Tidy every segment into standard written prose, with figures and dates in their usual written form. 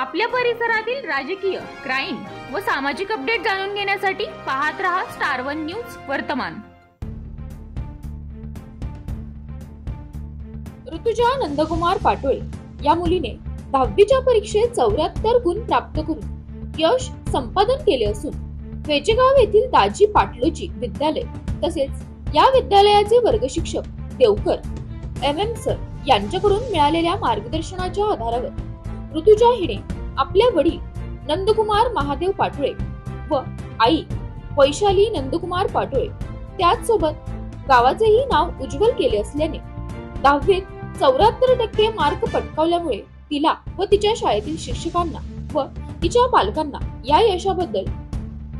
आपल्या परिसरातील राजकीय, क्राईम व सामाजिक अपडेट जाणून घेण्यासाठी पाहत रहा स्टार वन न्यूज वर्तमान। ऋतुजा नंदकुमार पाटोळे या मुलीने 10वीच्या परीक्षेत 74 गुण प्राप्त करून यश संपादन केले असून वेचेगाव येथील दाजी पाटलोजी विद्यालय तसेच या विद्यालयाचे वर्गशिक्षक देवकर MM सर यांच्याकडून मिळालेल्या मार्गदर्शनाच्या आधारावर ऋतुजा हिने आपल्या वडील नंदकुमार महादेव पाटोळे व आई वैशाली नंदकुमार पाटोळे त्याचसोबत गावाचेही नाव उज्ज्वल केले असल्याने 10वीत 74% मार्क पटकावल्यामुळे तिला व तिच्या शाळेतील शिक्षकांना व तिच्या पालकांना या यशाबद्दल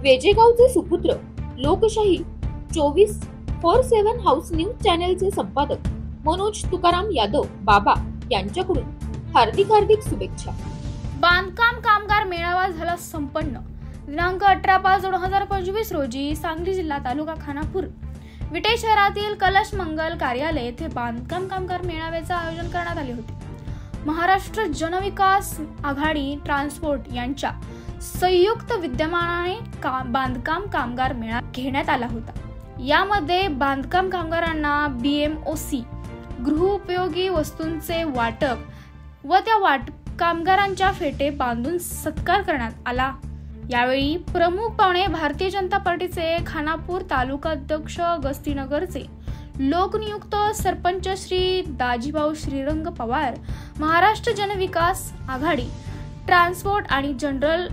वेजेगावचे सुपुत्र लोकशाही 24/7 हाऊस न्यूज चॅनलचे संपादक मनोज तुकाराम यादव बाबा यांच्याकडून हार्दिक शुभेच्छा। बांधकाम कामगार मेळावा झाला संपन्न। दिनांक 18/5/2025 रोजी सांगली जिल्हा तालुका खानापूर विटे शहरातील कलश मंगल कार्यालय येथे बांधकाम कामगार मेळाव्याचे आयोजन करण्यात आले होते। महाराष्ट्र जनविकास आघाडी ट्रान्सपोर्ट यांच्या संयुक्त विद्यमानाने बांधकाम कामगार मेळावा घेण्यात आला होता। यामध्ये बांधकाम कामगारांना BMOC गृहोपयोगी वस्तूंचे वाटप व त्या कामगारांच्या फेटे बांधून सत्कार करण्यात आला। यावेळी प्रमुख पाहुणे भारतीय जनता पार्टीचे खानापूर तालुका अध्यक्ष गस्तीनगरचे लोकनियुक्त सरपंच श्री दाजीभाऊ श्रीरंग पवार, महाराष्ट्र जनविकास आघाडी ट्रान्सपोर्ट आणि जनरल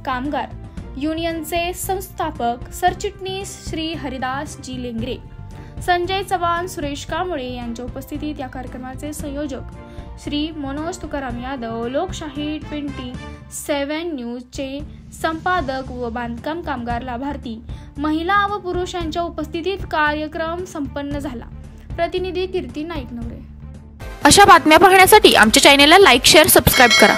कामगार युनियनचे संस्थापक सरचिटणीस श्री हरिदास जी लेंगरे, संजय चव्हाण, सुरेश कांबळे यांच्या उपस्थितीत या कार्यक्रमाचे संयोजक श्री मनोज तुकाराम यादव, लोकशाही 27 न्यूजचे संपादक व बांधकाम कामगार लाभार्थी महिला व पुरुष यांच्या उपस्थितीत कार्यक्रम संपन्न झाला। प्रतिनिधी कीर्ती नाईक नवरे। अशा बातम्या पाहण्यासाठी आमच्या चॅनेलला लाईक, शेअर, सबस्क्राईब करा।